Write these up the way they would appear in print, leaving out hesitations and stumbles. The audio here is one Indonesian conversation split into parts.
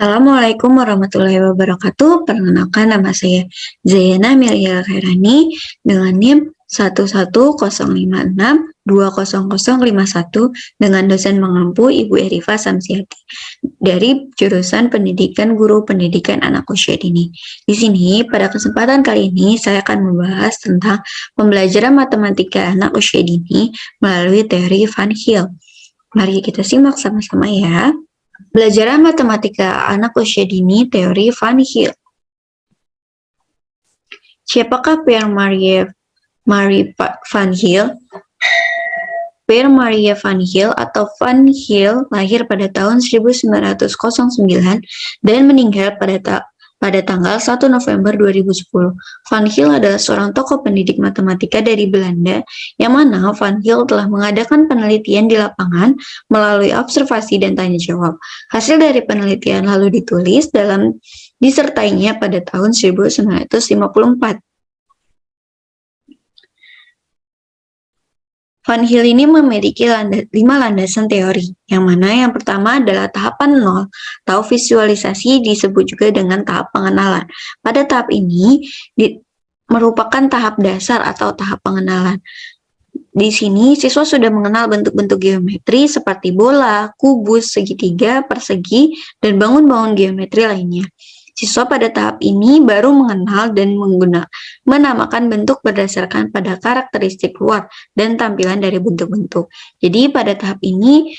Assalamualaikum warahmatullahi wabarakatuh. Perkenalkan, nama saya Zayana Melia Khairani dengan NIM 11056200051 dengan dosen mengampu Ibu Erifa Samsiati dari jurusan Pendidikan Guru Pendidikan Anak Usia Dini. Di sini pada kesempatan kali ini saya akan membahas tentang pembelajaran matematika anak usia dini melalui teori Van Hill. Mari kita simak sama-sama ya. Pembelajaran matematika anak usia dini teori Van Hill. Siapakah Pierre-Marie Van Hill? Pierre-Marie Van Hill atau Van Hill lahir pada tahun 1909 dan meninggal pada tanggal 1 November 2010. Van Hill adalah seorang tokoh pendidik matematika dari Belanda, yang mana Van Hill telah mengadakan penelitian di lapangan melalui observasi dan tanya jawab. Hasil dari penelitian lalu ditulis dalam disertainya pada tahun 1954. Van Hill ini memiliki 5 landasan teori, yang mana yang pertama adalah tahapan 0, atau visualisasi disebut juga dengan tahap pengenalan. Pada tahap ini merupakan tahap dasar atau tahap pengenalan. Di sini siswa sudah mengenal bentuk-bentuk geometri seperti bola, kubus, segitiga, persegi, dan bangun-bangun geometri lainnya. Siswa pada tahap ini baru mengenal dan menamakan bentuk berdasarkan pada karakteristik luar dan tampilan dari bentuk-bentuk. Jadi pada tahap ini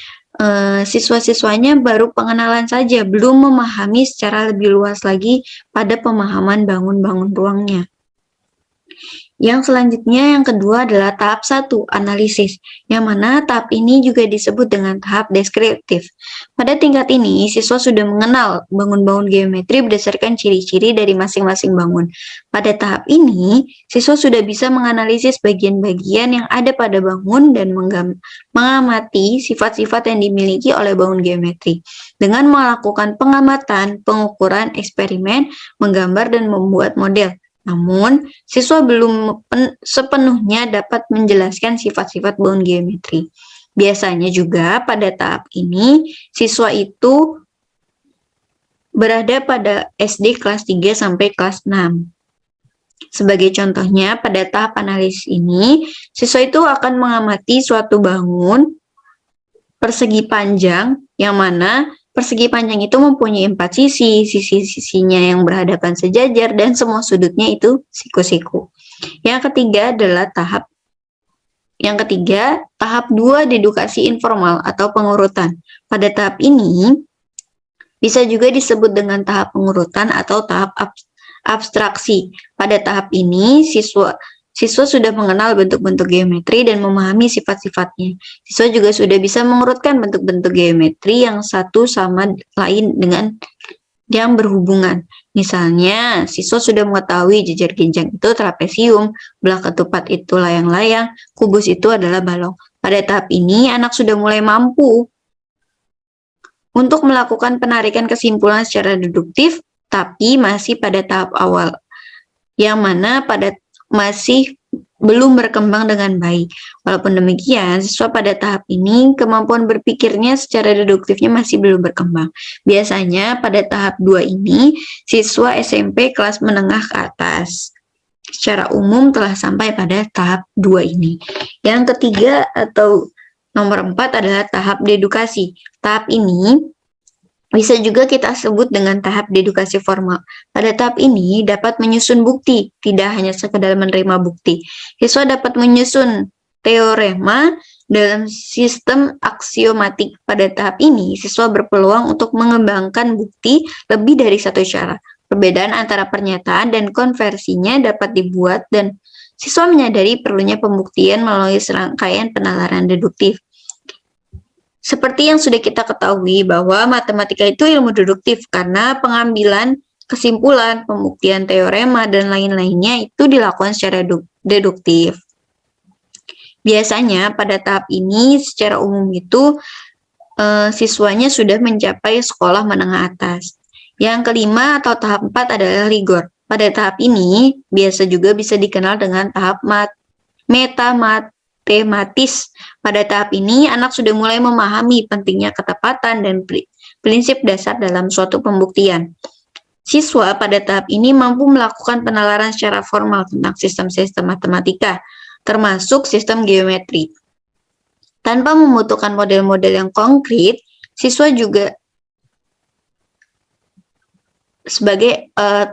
siswa-siswanya baru pengenalan saja, belum memahami secara lebih luas lagi pada pemahaman bangun-bangun ruangnya. Yang selanjutnya, yang kedua adalah tahap 1, analisis, yang mana tahap ini juga disebut dengan tahap deskriptif. Pada tingkat ini, siswa sudah mengenal bangun-bangun geometri berdasarkan ciri-ciri dari masing-masing bangun. Pada tahap ini, siswa sudah bisa menganalisis bagian-bagian yang ada pada bangun dan mengamati sifat-sifat yang dimiliki oleh bangun geometri. Dengan melakukan pengamatan, pengukuran, eksperimen, menggambar, dan membuat model. Namun, siswa belum sepenuhnya dapat menjelaskan sifat-sifat bangun geometri. Biasanya juga pada tahap ini, siswa itu berada pada SD kelas 3 sampai kelas 6. Sebagai contohnya, pada tahap analisis ini, siswa itu akan mengamati suatu bangun persegi panjang, yang mana persegi panjang itu mempunyai 4 sisi, sisi-sisinya yang berhadapan sejajar, dan semua sudutnya itu siku-siku. Yang ketiga adalah tahap 2 dedukasi informal atau pengurutan. Pada tahap ini, bisa juga disebut dengan tahap pengurutan atau tahap abstraksi. Pada tahap ini, siswa sudah mengenal bentuk-bentuk geometri dan memahami sifat-sifatnya. Siswa juga sudah bisa mengurutkan bentuk-bentuk geometri yang satu sama lain dengan yang berhubungan. Misalnya, siswa sudah mengetahui jejer genjang itu trapesium, belah ketupat itu layang-layang, kubus itu adalah balong. Pada tahap ini, anak sudah mulai mampu untuk melakukan penarikan kesimpulan secara deduktif, tapi masih pada tahap awal, yang mana masih belum berkembang dengan baik. Walaupun demikian, siswa pada tahap ini kemampuan berpikirnya secara deduktifnya masih belum berkembang. Biasanya pada tahap 2 ini, siswa SMP kelas menengah ke atas secara umum telah sampai pada tahap 2 ini. Yang ketiga atau nomor 4 adalah tahap dedukasi. Tahap ini bisa juga kita sebut dengan tahap dedukasi formal. Pada tahap ini dapat menyusun bukti, tidak hanya sekedar menerima bukti. Siswa dapat menyusun teorema dalam sistem aksiomatik. Pada tahap ini, siswa berpeluang untuk mengembangkan bukti lebih dari satu cara. Perbedaan antara pernyataan dan konversinya dapat dibuat dan siswa menyadari perlunya pembuktian melalui serangkaian penalaran deduktif. Seperti yang sudah kita ketahui bahwa matematika itu ilmu deduktif karena pengambilan kesimpulan, pembuktian teorema, dan lain-lainnya itu dilakukan secara deduktif. Biasanya pada tahap ini secara umum itu siswanya sudah mencapai sekolah menengah atas. Yang kelima atau tahap 4 adalah rigor. Pada tahap ini biasa juga bisa dikenal dengan tahap metamatis. Pada tahap ini, anak sudah mulai memahami pentingnya ketepatan dan prinsip dasar dalam suatu pembuktian. Siswa pada tahap ini mampu melakukan penalaran secara formal tentang sistem-sistem matematika, termasuk sistem geometri. Tanpa membutuhkan model-model yang konkret, siswa juga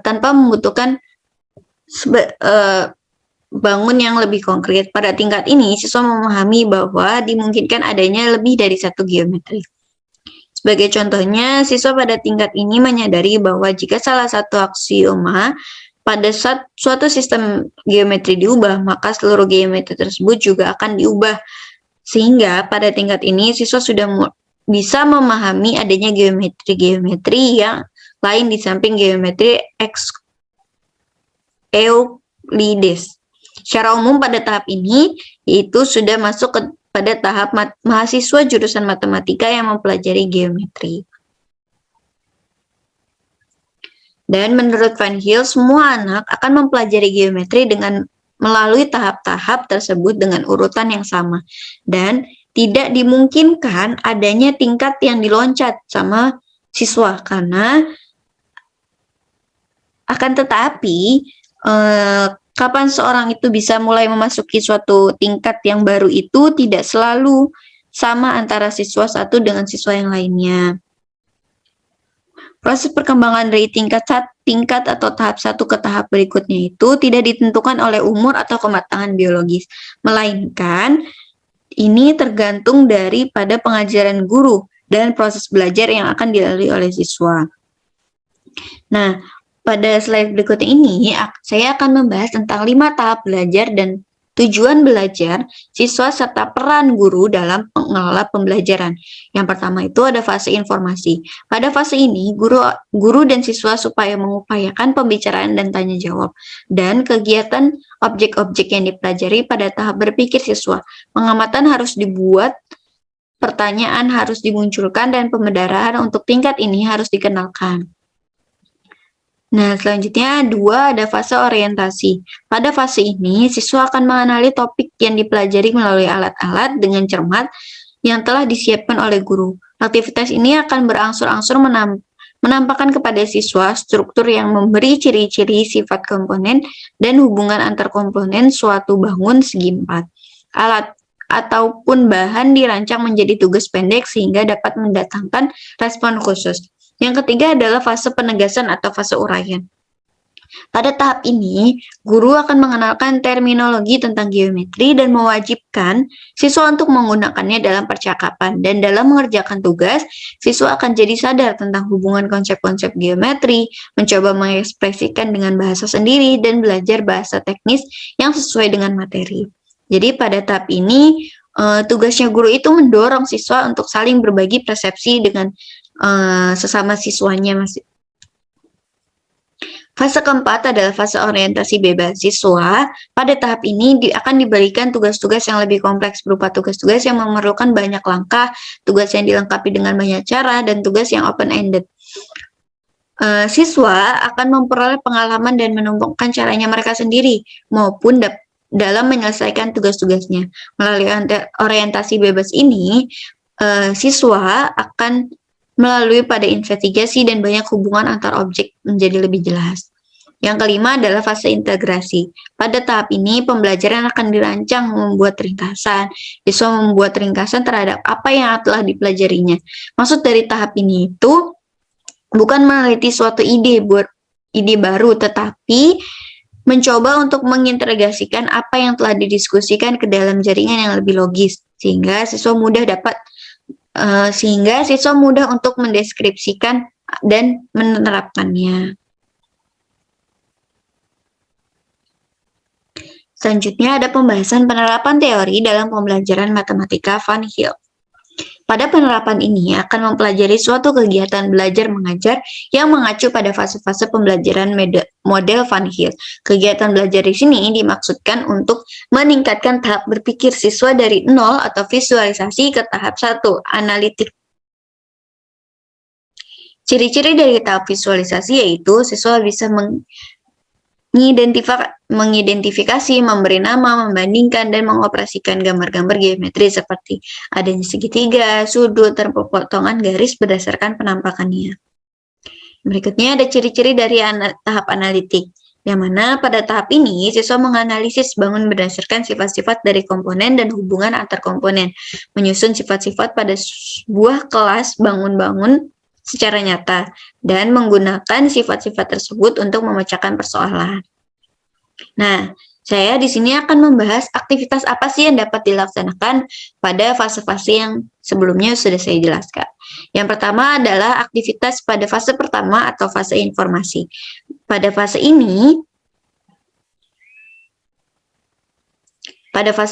tanpa membutuhkan bangun yang lebih konkret. Pada tingkat ini, siswa memahami bahwa dimungkinkan adanya lebih dari satu geometri. Sebagai contohnya, siswa pada tingkat ini menyadari bahwa jika salah satu aksioma pada suatu sistem geometri diubah, maka seluruh geometri tersebut juga akan diubah. Sehingga pada tingkat ini, siswa sudah bisa memahami adanya geometri-geometri yang lain di samping geometri Euclides. Secara umum pada tahap ini, yaitu sudah masuk pada tahap mahasiswa jurusan matematika yang mempelajari geometri. Dan menurut Van Hill, semua anak akan mempelajari geometri dengan melalui tahap-tahap tersebut dengan urutan yang sama. Dan tidak dimungkinkan adanya tingkat yang diloncat sama siswa, karena akan tetapi kapan seorang itu bisa mulai memasuki suatu tingkat yang baru itu tidak selalu sama antara siswa satu dengan siswa yang lainnya. Proses perkembangan dari tingkat atau tahap satu ke tahap berikutnya itu tidak ditentukan oleh umur atau kematangan biologis, melainkan ini tergantung daripada pengajaran guru dan proses belajar yang akan dilalui oleh siswa. Nah, pada slide berikut ini, saya akan membahas tentang 5 tahap belajar dan tujuan belajar siswa serta peran guru dalam mengelola pembelajaran. Yang pertama itu ada fase informasi. Pada fase ini, guru dan siswa supaya mengupayakan pembicaraan dan tanya jawab. Dan kegiatan objek-objek yang dipelajari pada tahap berpikir siswa. Pengamatan harus dibuat, pertanyaan harus dimunculkan, dan pembenaran untuk tingkat ini harus dikenalkan. Nah, selanjutnya 2 ada fase orientasi. Pada fase ini, siswa akan mengenali topik yang dipelajari melalui alat-alat dengan cermat yang telah disiapkan oleh guru. Aktivitas ini akan berangsur-angsur menampakkan kepada siswa struktur yang memberi ciri-ciri sifat komponen dan hubungan antar komponen suatu bangun segi 4. Alat ataupun bahan dirancang menjadi tugas pendek sehingga dapat mendatangkan respon khusus. Yang ketiga adalah fase penegasan atau fase uraian. Pada tahap ini, guru akan mengenalkan terminologi tentang geometri dan mewajibkan siswa untuk menggunakannya dalam percakapan. Dan dalam mengerjakan tugas, siswa akan jadi sadar tentang hubungan konsep-konsep geometri, mencoba mengekspresikan dengan bahasa sendiri, dan belajar bahasa teknis yang sesuai dengan materi. Jadi pada tahap ini, tugasnya guru itu mendorong siswa untuk saling berbagi persepsi dengan sesama siswanya. Fase keempat adalah fase orientasi bebas. Siswa pada tahap ini akan diberikan tugas-tugas yang lebih kompleks berupa tugas-tugas yang memerlukan banyak langkah, tugas yang dilengkapi dengan banyak cara, dan tugas yang open-ended. Siswa akan memperoleh pengalaman dan menemukan caranya mereka sendiri maupun dalam menyelesaikan tugas-tugasnya. Melalui orientasi bebas ini, siswa akan melalui pada investigasi dan banyak hubungan antar objek menjadi lebih jelas. Yang kelima adalah fase integrasi. Pada tahap ini, pembelajaran akan dirancang membuat ringkasan. Siswa membuat ringkasan terhadap apa yang telah dipelajarinya. Maksud dari tahap ini itu bukan meneliti suatu ide baru, tetapi mencoba untuk mengintegrasikan apa yang telah didiskusikan ke dalam jaringan yang lebih logis, sehingga siswa mudah untuk mendeskripsikan dan menerapkannya. Selanjutnya ada pembahasan penerapan teori dalam pembelajaran matematika Van Hill. Pada penerapan ini akan mempelajari suatu kegiatan belajar mengajar yang mengacu pada fase-fase pembelajaran model Van Hill. Kegiatan belajar di sini dimaksudkan untuk meningkatkan tahap berpikir siswa dari 0 atau visualisasi ke tahap 1, analitik. Ciri-ciri dari tahap visualisasi yaitu siswa bisa mengidentifikasi, memberi nama, membandingkan, dan mengoperasikan gambar-gambar geometri seperti adanya segitiga, sudut, dan potongan garis berdasarkan penampakannya. Berikutnya ada ciri-ciri dari tahap analitik, yang mana pada tahap ini siswa menganalisis bangun berdasarkan sifat-sifat dari komponen dan hubungan antar komponen, menyusun sifat-sifat pada sebuah kelas bangun-bangun secara nyata, dan menggunakan sifat-sifat tersebut untuk memecahkan persoalan. Nah, saya di sini akan membahas aktivitas apa sih yang dapat dilaksanakan pada fase-fase yang sebelumnya sudah saya jelaskan. Yang pertama adalah aktivitas pada fase pertama atau fase informasi. Pada fase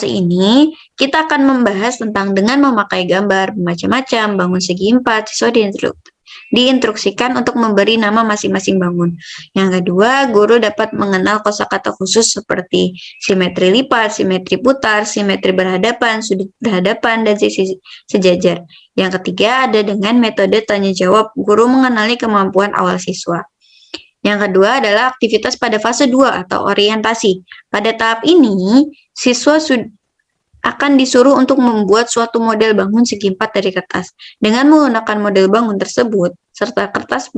ini, kita akan membahas tentang dengan memakai gambar macam-macam, bangun segi 4, siswa diinstruksikan untuk memberi nama masing-masing bangun. Yang kedua, guru dapat mengenal kosakata khusus seperti simetri lipat, simetri putar, simetri berhadapan, sudut berhadapan, dan sisi sejajar. Yang ketiga, ada dengan metode tanya jawab, guru mengenali kemampuan awal siswa. Yang kedua adalah aktivitas pada fase 2 atau orientasi. Pada tahap ini, siswa akan disuruh untuk membuat suatu model bangun segi 4 dari kertas. Dengan menggunakan model bangun tersebut, serta kertas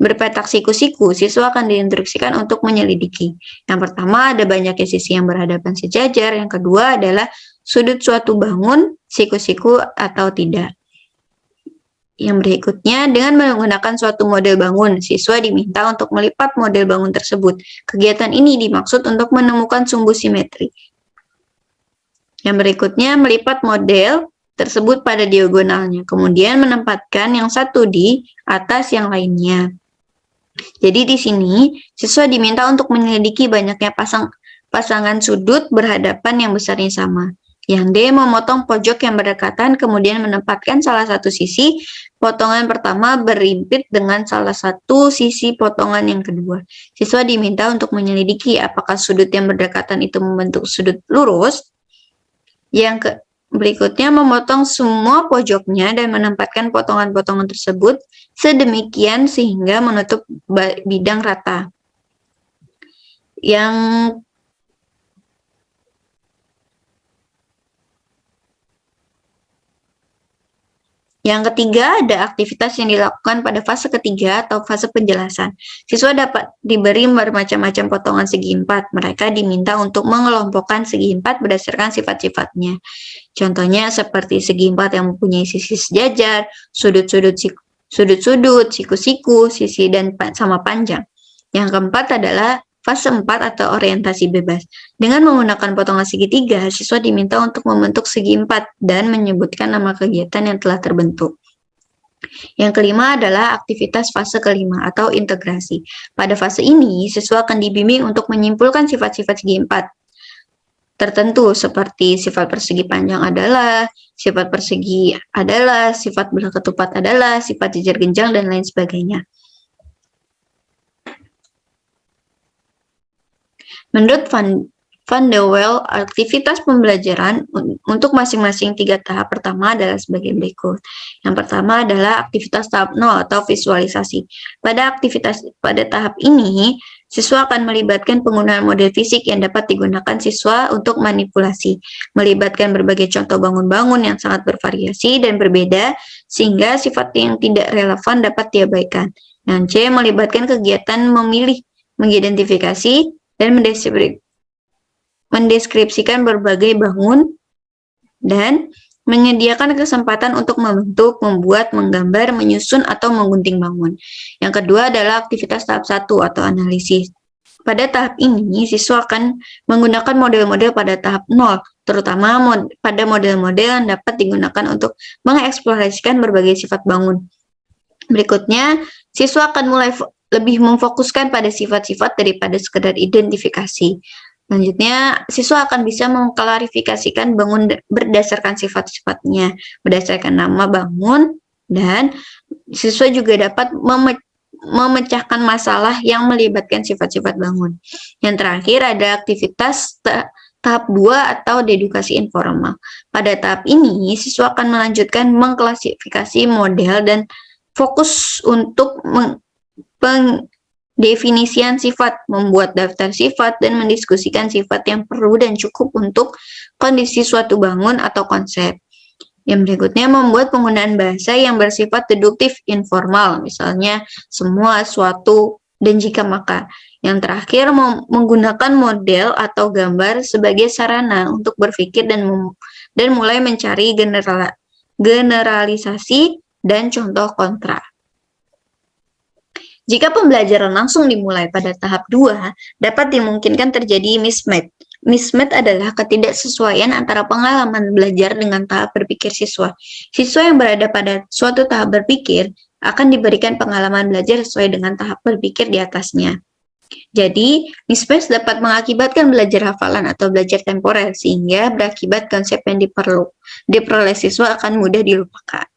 berpetak siku-siku, siswa akan diinstruksikan untuk menyelidiki. Yang pertama, ada banyaknya sisi yang berhadapan sejajar. Yang kedua adalah sudut suatu bangun, siku-siku atau tidak. Yang berikutnya, dengan menggunakan suatu model bangun, siswa diminta untuk melipat model bangun tersebut. Kegiatan ini dimaksud untuk menemukan sumbu simetri. Yang berikutnya, melipat model tersebut pada diagonalnya, kemudian menempatkan yang satu di atas yang lainnya. Jadi di sini, siswa diminta untuk menyelidiki banyaknya pasangan sudut berhadapan yang besarnya sama. Yang D, memotong pojok yang berdekatan, kemudian menempatkan salah satu sisi potongan pertama berimpit dengan salah satu sisi potongan yang kedua. Siswa diminta untuk menyelidiki apakah sudut yang berdekatan itu membentuk sudut lurus. Yang berikutnya, memotong semua pojoknya dan menempatkan potongan-potongan tersebut sedemikian sehingga menutup bidang rata. Yang ketiga, ada aktivitas yang dilakukan pada fase ketiga atau fase penjelasan. Siswa dapat diberi bermacam-macam potongan segi 4. Mereka diminta untuk mengelompokkan segi 4 berdasarkan sifat-sifatnya. Contohnya seperti segi 4 yang mempunyai sisi sejajar, sudut-sudut, siku-siku, sisi dan sama panjang. Yang keempat adalah fase 4 atau orientasi bebas. Dengan menggunakan potongan segitiga, siswa diminta untuk membentuk segi 4 dan menyebutkan nama kegiatan yang telah terbentuk. Yang kelima adalah aktivitas fase kelima atau integrasi. Pada fase ini, siswa akan dibimbing untuk menyimpulkan sifat-sifat segi 4 tertentu seperti sifat persegi panjang adalah, sifat persegi adalah, sifat belah ketupat adalah, sifat jejer genjang, dan lain sebagainya. Menurut Van de Waal, aktivitas pembelajaran untuk masing-masing 3 tahap pertama adalah sebagai berikut. Yang pertama adalah aktivitas tahap 0 atau visualisasi. Pada tahap ini, siswa akan melibatkan penggunaan model fisik yang dapat digunakan siswa untuk manipulasi, melibatkan berbagai contoh bangun-bangun yang sangat bervariasi dan berbeda, sehingga sifat yang tidak relevan dapat diabaikan. Yang C, melibatkan kegiatan memilih, mengidentifikasi, dan mendeskripsikan berbagai bangun, dan menyediakan kesempatan untuk membentuk, membuat, menggambar, menyusun, atau menggunting bangun. Yang kedua adalah aktivitas tahap 1 atau analisis. Pada tahap ini, siswa akan menggunakan model-model pada tahap 0, terutama pada model-model yang dapat digunakan untuk mengeksplorasikan berbagai sifat bangun. Berikutnya, siswa akan mulai lebih memfokuskan pada sifat-sifat daripada sekedar identifikasi. Selanjutnya, siswa akan bisa mengklarifikasikan bangun berdasarkan sifat-sifatnya, berdasarkan nama bangun, dan siswa juga dapat memecahkan masalah yang melibatkan sifat-sifat bangun. Yang terakhir ada aktivitas tahap 2 atau dedukasi informal. Pada tahap ini, siswa akan melanjutkan mengklasifikasi model dan fokus untuk pendefinisian sifat, membuat daftar sifat, dan mendiskusikan sifat yang perlu dan cukup untuk kondisi suatu bangun atau konsep. Yang berikutnya membuat penggunaan bahasa yang bersifat deduktif informal, misalnya semua, suatu, dan jika maka. Yang terakhir menggunakan model atau gambar sebagai sarana untuk berpikir dan mulai mencari generalisasi dan contoh kontra. Jika pembelajaran langsung dimulai pada tahap 2, dapat dimungkinkan terjadi mismatch. Mismatch adalah ketidaksesuaian antara pengalaman belajar dengan tahap berpikir siswa. Siswa yang berada pada suatu tahap berpikir akan diberikan pengalaman belajar sesuai dengan tahap berpikir di atasnya. Jadi, mismatch dapat mengakibatkan belajar hafalan atau belajar temporer, sehingga berakibat konsep yang diperoleh siswa akan mudah dilupakan.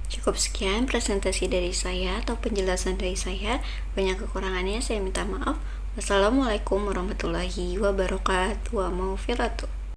Cukup sekian presentasi dari saya atau penjelasan dari saya. Banyak kekurangannya saya minta maaf. Wassalamualaikum warahmatullahi wabarakatuh.